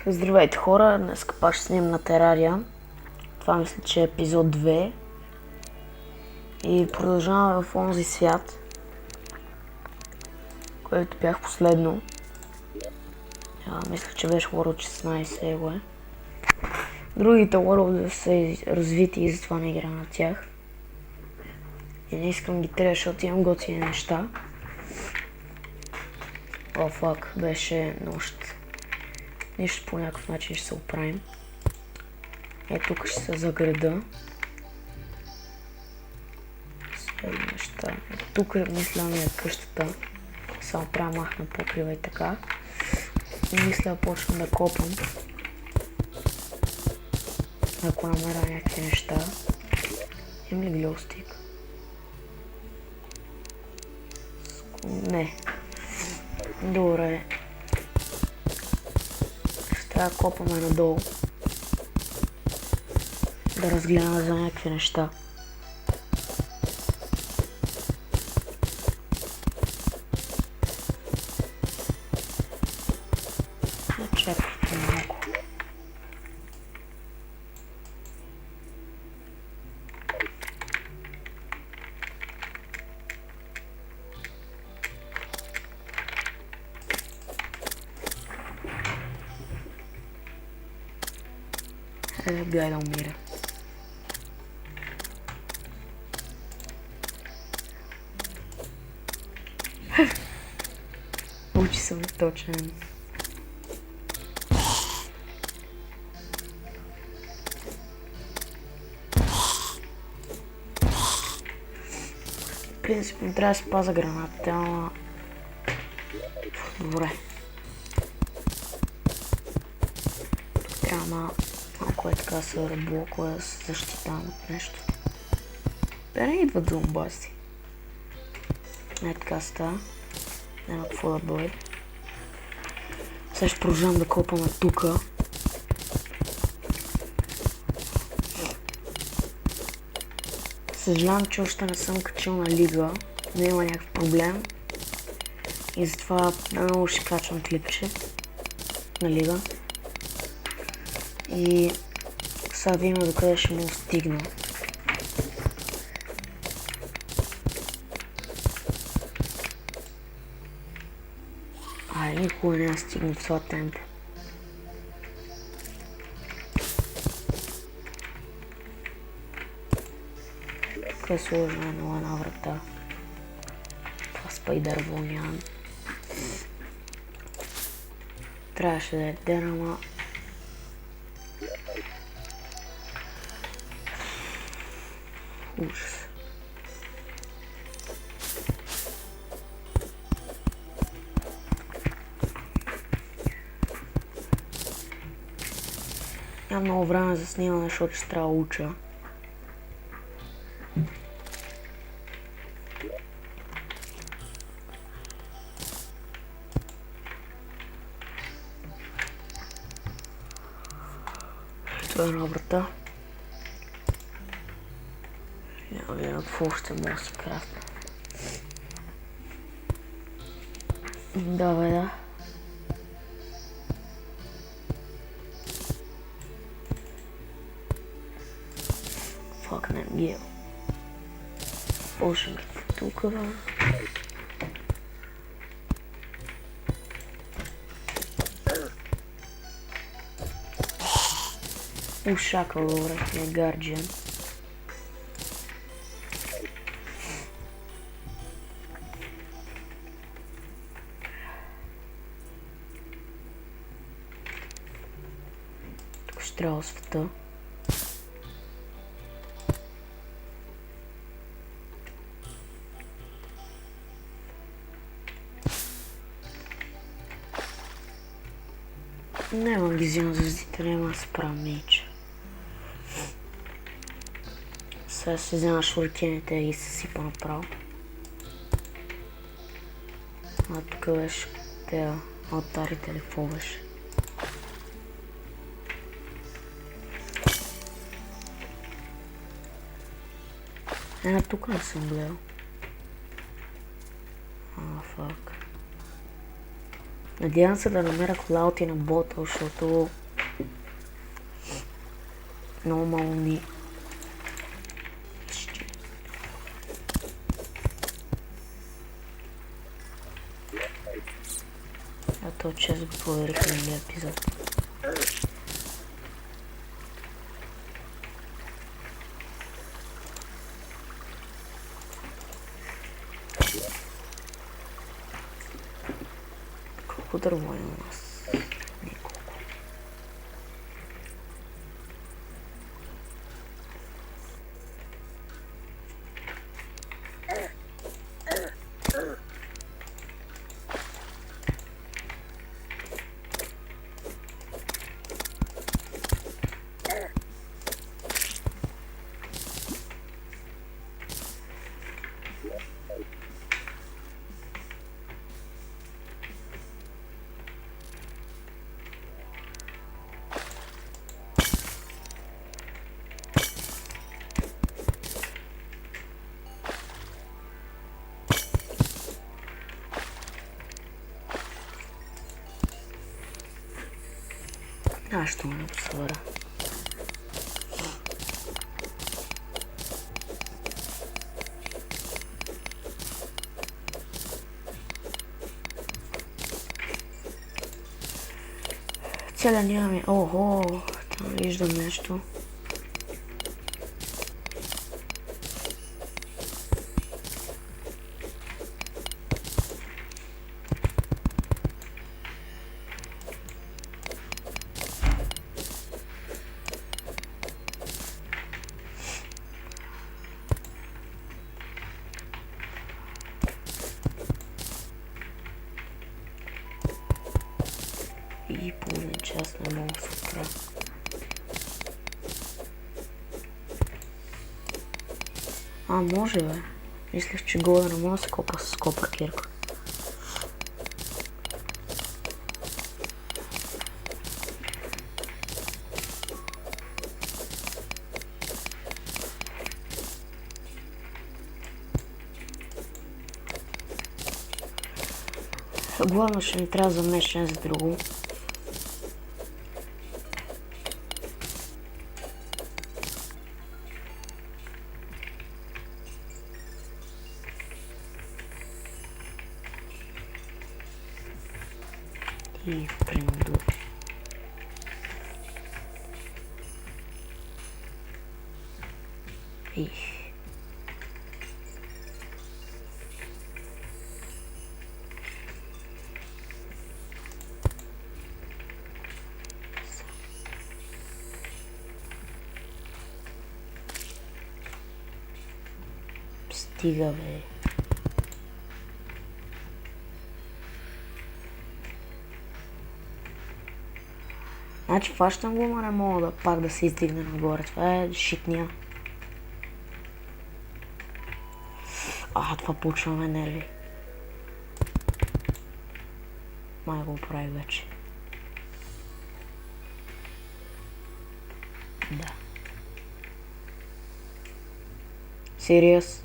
Здравейте хора, днес пак ще снимам на Терария. Това мисля, че е епизод 2. И продължаваме в онзи свят, който бях последно. Мисля, че беше World 16 его е. Другите World са развити и затова не игра на тях. И не искам ги трябва, защото имам готини неща. О, фак, беше нощ. Нищо по някакъв начин ще се оправим. Тук ще се заграда. Следни неща. Тук мисля ми е къщата. Само трябва махна покрива и така. И мисля почвам да копам. Ако намеря някакви неща. Имам ли глиостик? Не. Добре. Ще трябва да копаме надолу. Да разгледаме за някакви неща. Чакайте малко. Гледай да умира. Учи съм точен. Принципно трябва да си паза гранатите, ама... Добре. Трябва малко е така се блокова да се защитавам от нещо. Да не идват зомбасти. Така става. Няма какво да бъде. Сега ще продължавам да копаме тука. Съжалявам, че още не съм качил на лига. Не има някакъв проблем. И затова много ще качвам клипче на лига. И сега видим докъде ще му стигна. Никога няма стигна в това темпо. Тук е сложена една врата. Това спайдър вълнявам. Трябваше да е ден, ама... Ужас. Нямам много време за снимане, защото ще трябва да уча. Това е една врата. Няма видно какво още мога да се крафта. Да. Факнем ги. Почнем ги тук. Ушакал, добре, не гарджен. Тук ще трябва света. Няма ги взимам звездите, няма да се правя меч. Сега ще взема шуркените и се сипа направо. А тук беше тези алтарите или какво беше. Тук не съм гледал. Фак. Надявам се да намеря колелти на бота, защото много мало ми. А то чест го проверих на един епизод. Колко дърво е у нас? Николко. Аз ще му не посваря. Целя нямаме. Охо, там виждам нещо. И половин час не мога да се оправя. Може бе. Мислех, че года не мога да се копа с копър кирка. Главно ще ми трябва за мешане за друго. И примерно. Стига бе. Значи фащам го, но не мога да пак да се издигне нагоре. Това е шитния. Това почваме нерви. Май го прави вече. Да. Serious?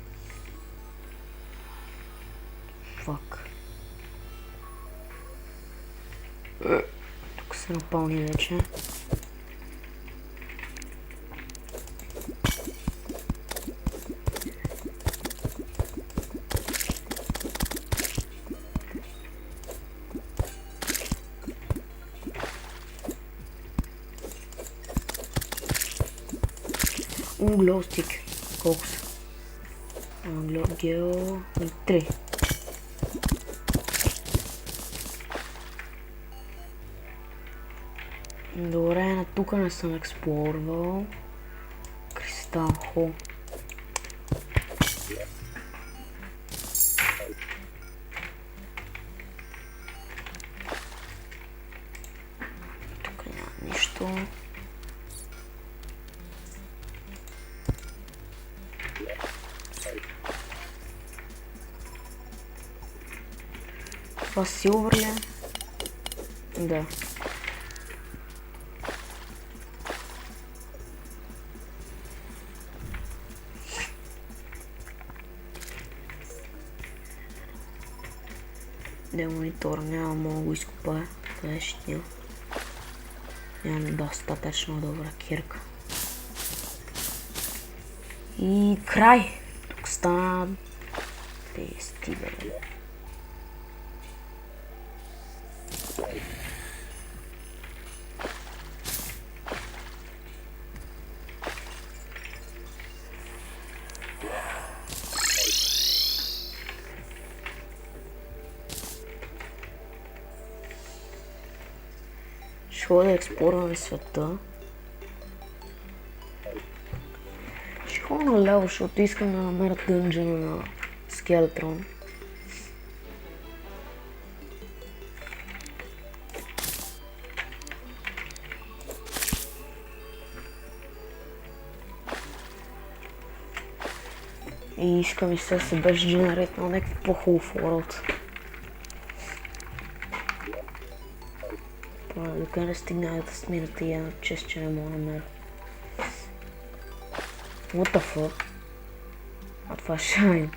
Fuck. Тук се напълни вече. Глоустик. Колко са? Гео... 3. Добре, на тук не съм експлорвал. Кристал хол. Тук няма нищо. Това силвър ли? Да. демонитор, няма мога да го изкопая. Това е щитня. Нямам достатъчно добра кирка. И край! Тук стана... Те стига, бе. Ще ходя да експлорваме света. Ще ходя наляво, защото искам да намеря дънжена на Скелетрон. И искам и се беше генерит на някакъв по-хубав world. Докъде не стигна да смирате и една чест, че не мога да намеря. What the fuck? А това е Shine.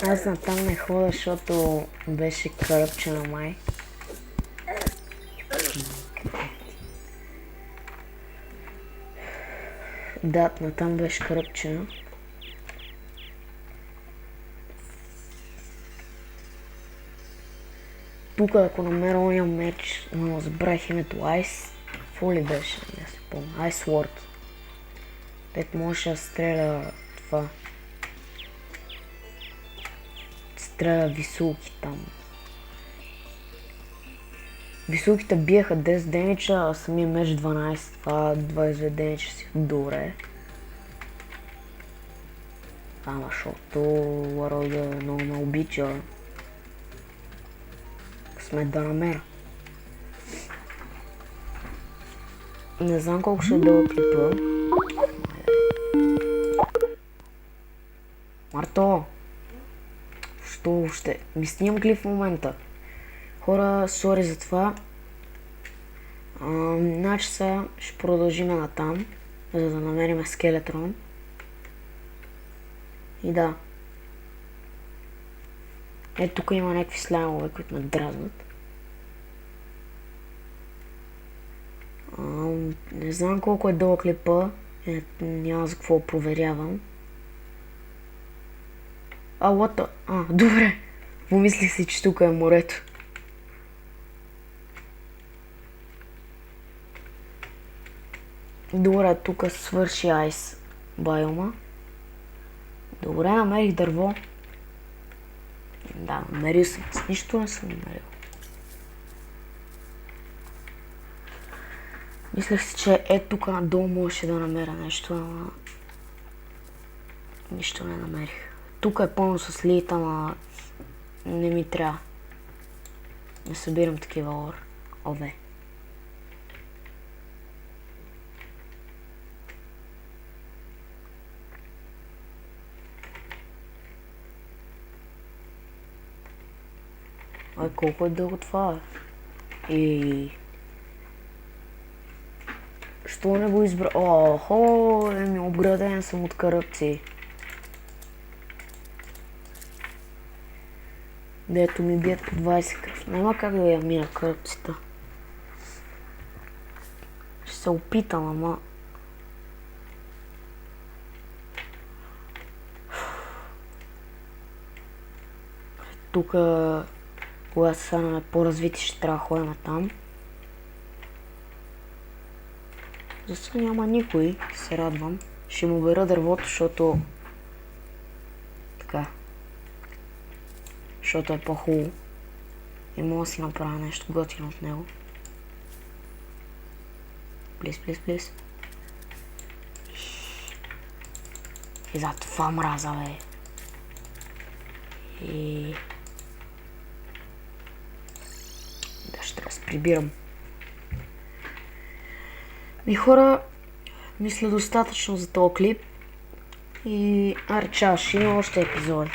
Аз натам не ходя, защото беше кръпчена май. Да, натам беше кръпчена. Тук ако намеря ония меч, но забравих името Ice, какво ли беше, не се помня, Ice Sword. Дето можеше да стреля това. Стреля висулки там. Висулките биеха 10 демича, а самия меч 12, това 22 демича си добре. Ама защото Ларода много ме обича. Късмет да намеря. Не знам колко ще е дълъг клипа. Марто! Що въобще? Ми снимам клип в момента. Хора, сори за това. Значи сега ще продължим натам, за да намерим Скелетрон. И да. Ето тук има някакви слаймове, които ме дразнат. Не знам колко е дълъг клипа. Няма за какво проверявам. What the... добре. Помислих си, че тук е морето. Добре, тук свърши айс байома. Добре, намерих дърво. Да, намерил съм. С нищо не съм намерил. Мислех си, че тук надолу можеше да намеря нещо, но... Нищо не намерих. Тук е пълно с лит, ама... Не ми трябва. Не събирам такива ове. Колко е дълго това, бе? И... Що не го избра... Обграден съм от каръпци. Дето ми бият по 20 кръв. Няма как да я мина кръпците. Ще се опитам, ама... Тука... Когато се станаме по-развити, ще трябва да ходим там. Защо няма никой, се радвам. Ще му бера дървото, защото... Така. Защото е по-хубаво. И мога да си направя нещо готино от него. Плиз. И за това мраза, бе. И... Ще трябва да се прибирам. И хора, мисля достатъчно за този клип. И чао, ще има още епизоди.